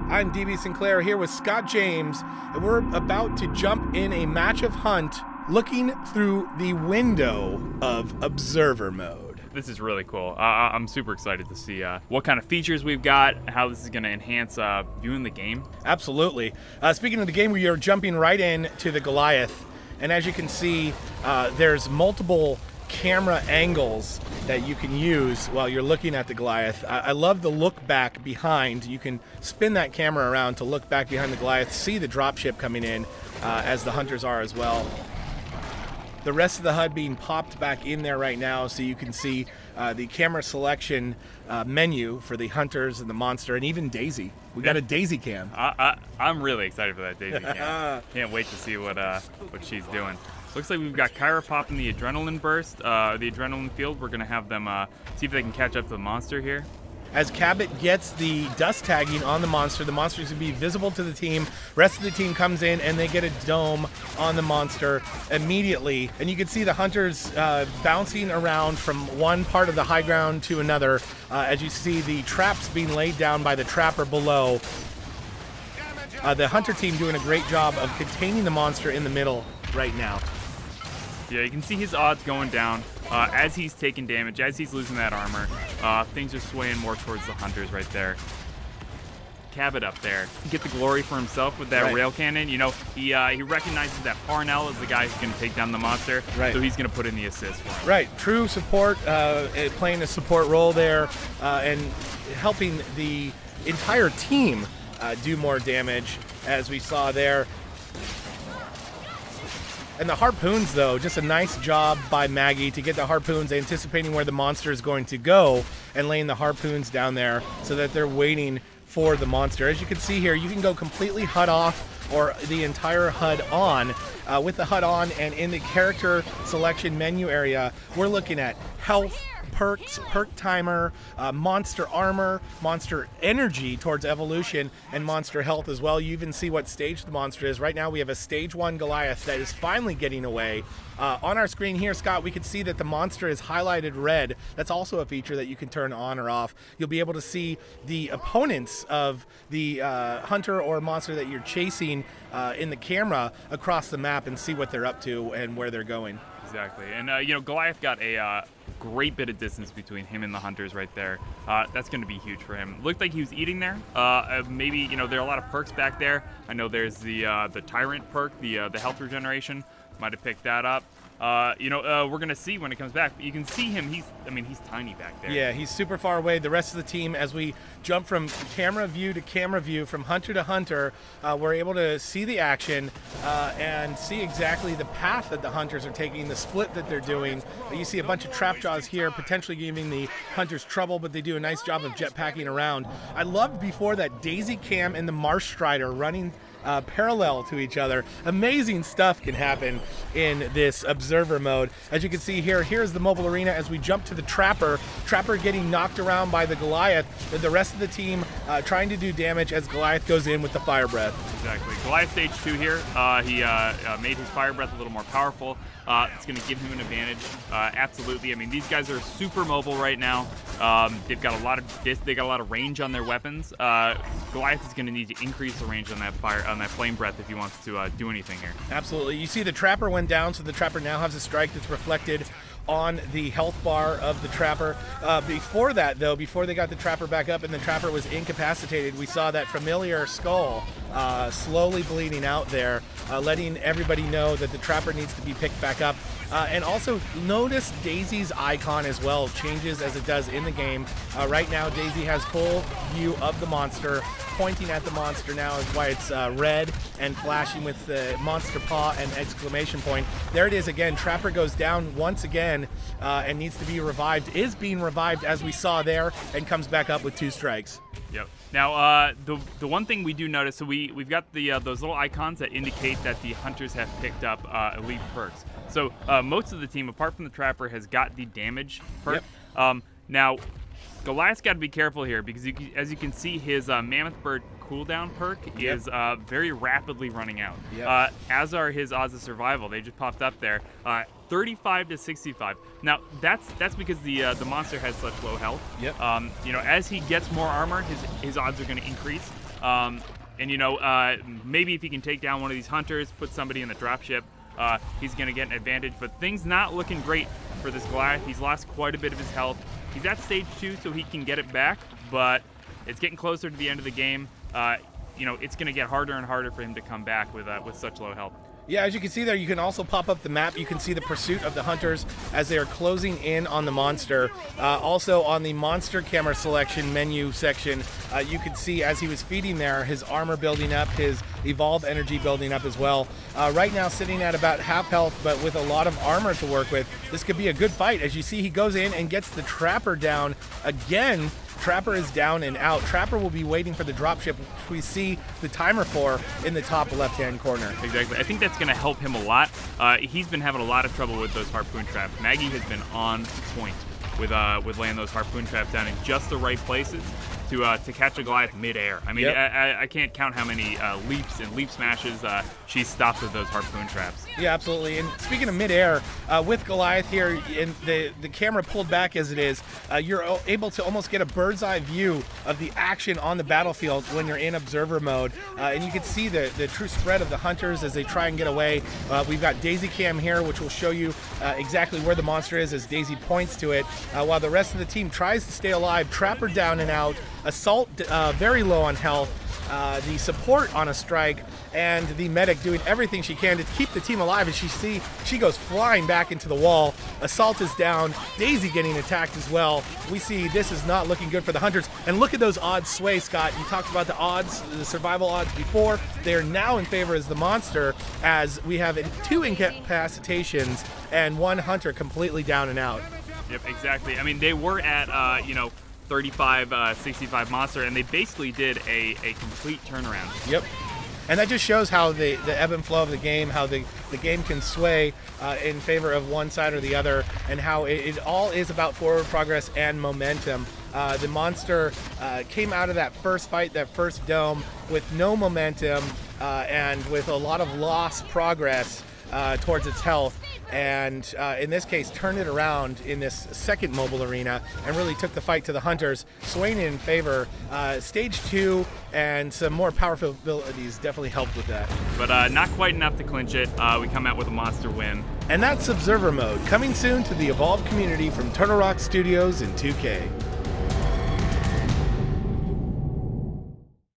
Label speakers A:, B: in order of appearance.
A: I'm DB Sinclair here with Scott James, and we're about to jump in a match of Hunt looking through the window of Observer Mode.
B: This is really cool. I'm super excited to see what kind of features we've got, how this is going to enhance viewing the game.
A: Absolutely. Speaking of the game, we are jumping right in to the Goliath, and as you can see, there's multiple camera angles that you can use while you're looking at the Goliath. I love the look back behind. You can spin that camera around to look back behind the Goliath, see the dropship coming in as the hunters are as well. The rest of the HUD being popped back in there right now, so you can see the camera selection menu for the hunters and the monster, and even Daisy. We got a Daisy cam.
B: I'm really excited for that Daisy cam. Can't wait to see what she's doing. Looks like we've got Kyra popping the adrenaline burst, the adrenaline field. We're gonna have them see if they can catch up to the monster here.
A: As Cabot gets the dust tagging on the monster's going to be visible to the team. Rest of the team comes in and they get a dome on the monster immediately. And you can see the hunters bouncing around from one part of the high ground to another as you see the traps being laid down by the trapper below. The hunter team doing a great job of containing the monster in the middle right now.
B: Yeah, you can see his odds going down as he's taking damage, as he's losing that armor. Things are swaying more towards the hunters right there. Cabot up there, get the glory for himself with that rail cannon. You know, he recognizes that Parnell is the guy who's going to take down the monster, so he's going to put in the assist for him.
A: Right, true support, playing a support role there and helping the entire team do more damage, as we saw there. And the harpoons, though, just a nice job by Maggie to get the harpoons, anticipating where the monster is going to go and laying the harpoons down there so that they're waiting for the monster. As you can see here, you can go completely HUD off or the entire HUD on. With the HUD on and in the character selection menu area, we're looking at health, perks, perk timer, monster armor, monster energy towards evolution, and monster health as well. You even see what stage the monster is. Right now we have a stage 1 Goliath that is finally getting away. On our screen here, Scott, we can see that the monster is highlighted red. That's also a feature that you can turn on or off. You'll be able to see the opponents of the hunter or monster that you're chasing in the camera across the map and see what they're up to and where they're going.
B: Exactly, and you know, Goliath got a great bit of distance between him and the hunters right there. That's going to be huge for him. Looked like he was eating there. Maybe, you know, there are a lot of perks back there. I know there's the Tyrant perk, the health regeneration. Might have picked that up. You know, we're gonna see when it comes back. You can see him. He's tiny back there.
A: Yeah, he's super far away. The rest of the team, as we jump from camera view to camera view, from hunter to hunter, we're able to see the action and see exactly the path that the hunters are taking, the split that they're doing. You see a bunch of trap jaws here, potentially giving the hunters trouble, but they do a nice job of jetpacking around. I loved before that Daisy Cam and the Marsh Strider running parallel to each other. Amazing stuff can happen in this observer mode. As you can see here, here's the mobile arena as we jump to the Trapper. Trapper getting knocked around by the Goliath. The rest of the team trying to do damage as Goliath goes in with the Fire Breath.
B: Exactly. Goliath stage 2 here. He made his Fire Breath a little more powerful. It's going to give him an advantage. Absolutely. I mean, these guys are super mobile right now. They've got a lot of range on their weapons. Goliath is going to need to increase the range on that flame breath if he wants to do anything here.
A: Absolutely. You see the Trapper went down, so the Trapper now has a strike that's reflected on the health bar of the Trapper. Before that, though, before they got the Trapper back up and the Trapper was incapacitated, we saw that familiar skull slowly bleeding out there, letting everybody know that the Trapper needs to be picked back up. And also notice Daisy's icon as well changes as it does in the game. Right now Daisy has full view of the monster. Pointing at the monster now is why it's red and flashing with the monster paw and exclamation point. There it is again. Trapper goes down once again and needs to be revived. Is being revived as we saw there and comes back up with 2 strikes.
B: Yep. Now, the one thing we do notice, so we've got the those little icons that indicate that the hunters have picked up elite perks. So most of the team, apart from the Trapper, has got the damage perk. Yep. Now, Goliath's got to be careful here because as you can see, his Mammoth Bird cooldown perk is very rapidly running out. Yep. As are his odds of survival. They just popped up there. 35 to 65. Now that's because the monster has such low health.
A: Yep.
B: You know, as he gets more armor, his odds are going to increase. And maybe if he can take down one of these hunters, put somebody in the dropship, he's going to get an advantage. But things not looking great for this Goliath. He's lost quite a bit of his health. He's at stage 2, so he can get it back, but it's getting closer to the end of the game. It's going to get harder and harder for him to come back with such low health.
A: Yeah, as you can see there, you can also pop up the map. You can see the pursuit of the hunters as they are closing in on the monster. Also on the monster camera selection menu section, you can see as he was feeding there, his armor building up, his evolve energy building up as well. Right now sitting at about half health, but with a lot of armor to work with. This could be a good fight. As you see, he goes in and gets the Trapper down again. Trapper is down and out. Trapper will be waiting for the dropship, which we see the timer for in the top left-hand corner.
B: Exactly. I think that's going to help him a lot. He's been having a lot of trouble with those harpoon traps. Maggie has been on point with laying those harpoon traps down in just the right places to catch a Goliath mid-air. I mean, yep. I can't count how many leaps and leap smashes she's stopped with those harpoon traps.
A: Yeah, absolutely. And speaking of mid-air, with Goliath here, and the camera pulled back as it is, you're able to almost get a bird's eye view of the action on the battlefield when you're in observer mode. And you can see the true spread of the hunters as they try and get away. We've got Daisy Cam here, which will show you exactly where the monster is as Daisy points to it, while the rest of the team tries to stay alive. Trapper down and out. Assault very low on health, the support on a strike, and the medic doing everything she can to keep the team alive. As she goes flying back into the wall. Assault is down. Daisy getting attacked as well. We see this is not looking good for the hunters. And look at those odds sway, Scott. You talked about the odds, the survival odds before. They are now in favor as the monster, as we have 2 incapacitations and 1 hunter completely down and out.
B: Yep, exactly. I mean, they were at 35, 65 monster, and they basically did a complete turnaround.
A: Yep. And that just shows how the ebb and flow of the game, how the game can sway in favor of one side or the other, and how it all is about forward progress and momentum. The monster came out of that first fight, that first dome, with no momentum and with a lot of lost progress towards its health, and in this case turned it around in this second mobile arena and really took the fight to the hunters, swaying in favor. Stage 2 and some more powerful abilities definitely helped with that.
B: But not quite enough to clinch it. We come out with a monster win.
A: And that's Observer Mode, coming soon to the Evolve community from Turtle Rock Studios in 2K.